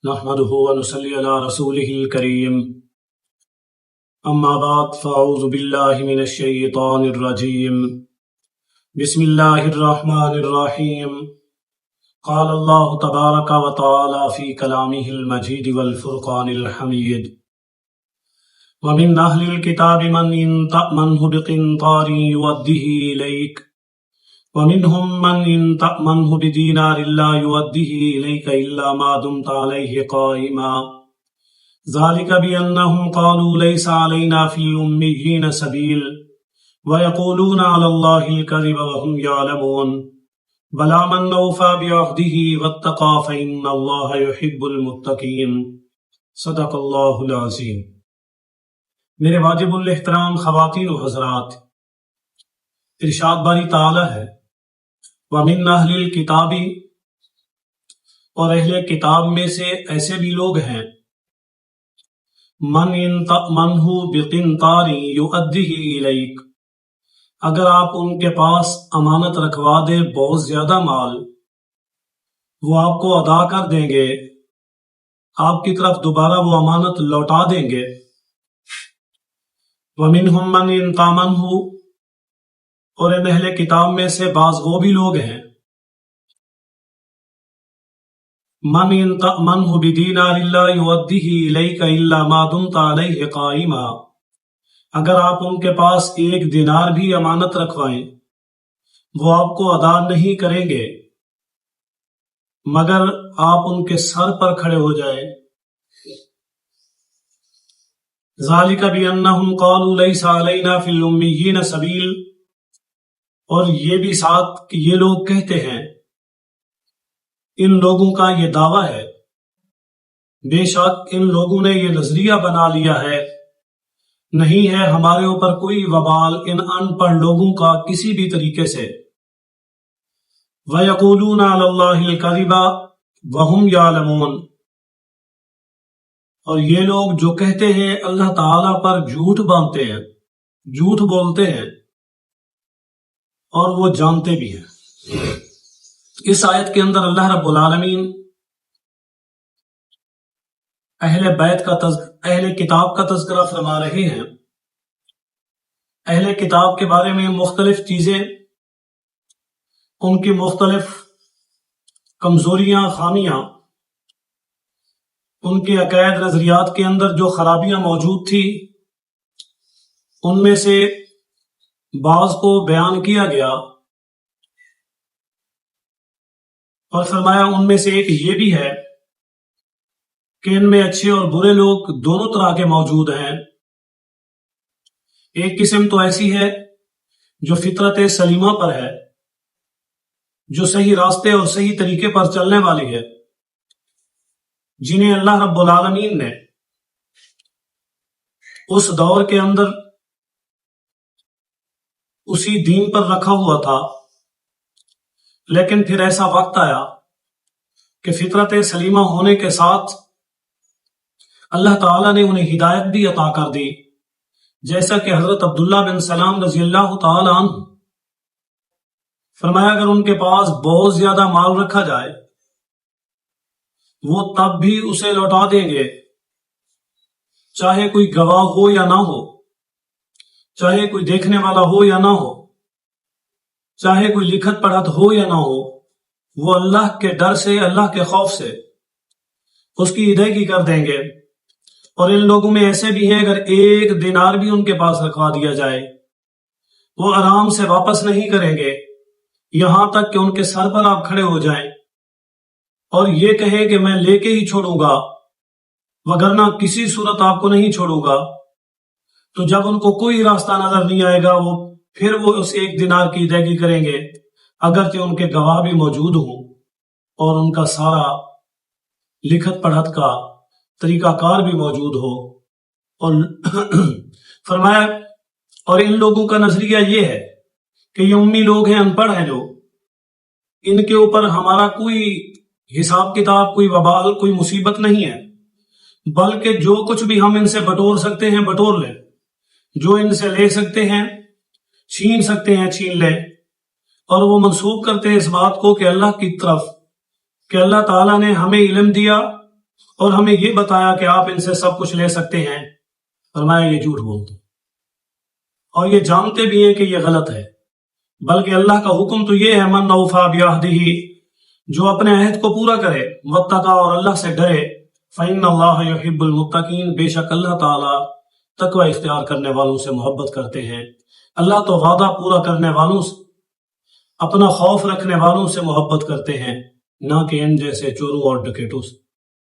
نحمده ونصلي على رسوله الكريم اما بعد فاعوذ بالله من الشيطان الرجيم بسم الله الرحمن الرحيم قال الله تبارك وتعالى في كلامه المجيد والفرقان الحميد ومن أهل الكتاب من إن تأمنه بقنطار يؤده إليك ومنهم من إن تأمنه بدينار لا يؤده إليك إلا ما دمت عليه قائما ذلك بأنهم قالوا ليس علينا في الأميين سبيل ويقولون على الله الكذب وهم يعلمون بلى من أوفى بعهده واتقى فإن الله يحب المتقين صدق الله العظيم۔ میرے واجب الاحترام خواتین و حضرات، ارشاد باری تعالی ہے وَمِنْ أَهْلِ الْكِتَابِ، اور اہل کتاب میں سے ایسے بھی لوگ ہیں مَنْ إِنْ تَأْمَنْهُ بِقِنْطَارٍ يُؤَدِّهِ إِلَيْكَ، اگر آپ ان کے پاس امانت رکھوا دے بہت زیادہ مال، وہ آپ کو ادا کر دیں گے، آپ کی طرف دوبارہ وہ امانت لوٹا دیں گے۔ وَمِنْهُمْ مَنْ إِنْ تَأْمَنْهُ، اور ان اہل کتاب میں سے بعض وہ بھی لوگ ہیں من ان تأمنه بدینار لا یؤدیہ الیک الا ما دمت علیہ قائما، اگر آپ ان کے پاس ایک دینار بھی امانت رکھوائیں وہ آپ کو ادا نہیں کریں گے مگر آپ ان کے سر پر کھڑے ہو جائیں۔ ذالک بأنہم قالوا لیس علینا فی الامیین سبیل، اور یہ بھی ساتھ کہ یہ لوگ کہتے ہیں، ان لوگوں کا یہ دعویٰ ہے، بے شک ان لوگوں نے یہ نظریہ بنا لیا ہے، نہیں ہے ہمارے اوپر کوئی وبال ان ان پڑھ لوگوں کا کسی بھی طریقے سے۔ وَيَقُولُونَ عَلَى اللَّهِ الْكَذِبَ وَهُمْ يَعْلَمُونَ، اور یہ لوگ جو کہتے ہیں اللہ تعالیٰ پر جھوٹ باندھتے ہیں، جھوٹ بولتے ہیں، اور وہ جانتے بھی ہیں۔ اس آیت کے اندر اللہ رب العالمین اہل کتاب کا تذکرہ فرما رہے ہیں۔ اہل کتاب کے بارے میں مختلف چیزیں، ان کی مختلف کمزوریاں، خامیاں، ان کے عقائد نظریات کے اندر جو خرابیاں موجود تھی، ان میں سے بعض کو بیان کیا گیا، اور فرمایا ان میں سے ایک یہ بھی ہے کہ ان میں اچھے اور برے لوگ دونوں طرح کے موجود ہیں۔ ایک قسم تو ایسی ہے جو فطرت سلیمہ پر ہے، جو صحیح راستے اور صحیح طریقے پر چلنے والی ہے، جنہیں اللہ رب العالمین نے اس دور کے اندر اسی دین پر رکھا ہوا تھا، لیکن پھر ایسا وقت آیا کہ فطرت سلیمہ ہونے کے ساتھ اللہ تعالیٰ نے انہیں ہدایت بھی عطا کر دی، جیسا کہ حضرت عبداللہ بن سلام رضی اللہ تعالی عنہ فرمایا اگر ان کے پاس بہت زیادہ مال رکھا جائے وہ تب بھی اسے لوٹا دیں گے، چاہے کوئی گواہ ہو یا نہ ہو، چاہے کوئی دیکھنے والا ہو یا نہ ہو، چاہے کوئی لکھت پڑھت ہو یا نہ ہو، وہ اللہ کے ڈر سے، اللہ کے خوف سے اس کی ادائیگی کر دیں گے۔ اور ان لوگوں میں ایسے بھی ہیں اگر ایک دینار بھی ان کے پاس رکھوا دیا جائے وہ آرام سے واپس نہیں کریں گے یہاں تک کہ ان کے سر پر آپ کھڑے ہو جائیں اور یہ کہیں کہ میں لے کے ہی چھوڑوں گا وگرنہ کسی صورت آپ کو نہیں چھوڑوں گا۔ تو جب ان کو کوئی راستہ نظر نہیں آئے گا پھر وہ اس ایک دینار کی ادائیگی کریں گے، اگرچہ ان کے گواہ بھی موجود ہوں اور ان کا سارا لکھت پڑھت کا طریقہ کار بھی موجود ہو۔ اور فرمایا اور ان لوگوں کا نظریہ یہ ہے کہ یہ امی لوگ ہیں، ان پڑھ ہیں، جو ان کے اوپر ہمارا کوئی حساب کتاب، کوئی وبال، کوئی مصیبت نہیں ہے، بلکہ جو کچھ بھی ہم ان سے بٹور سکتے ہیں بٹور لیں، جو ان سے لے سکتے ہیں چھین سکتے ہیں چھین لیں۔ اور وہ منسوب کرتے ہیں اس بات کو کہ اللہ کی طرف، کہ اللہ تعالیٰ نے ہمیں علم دیا اور ہمیں یہ بتایا کہ آپ ان سے سب کچھ لے سکتے ہیں، فرمایا یہ جھوٹ بولتے اور یہ جانتے بھی ہیں کہ یہ غلط ہے، بلکہ اللہ کا حکم تو یہ ہے من اوفی بعہدہ، جو اپنے عہد کو پورا کرے، واتقی اور اللہ سے ڈرے، فإن اللہ یحب المتقین، بے شک اللہ تعالی تقوی اختیار کرنے والوں سے محبت کرتے ہیں۔ اللہ تو وعدہ پورا کرنے والوں سے، اپنا خوف رکھنے والوں سے محبت کرتے ہیں، نہ کہ ان جیسے چوروں اور ڈکیٹوں سے۔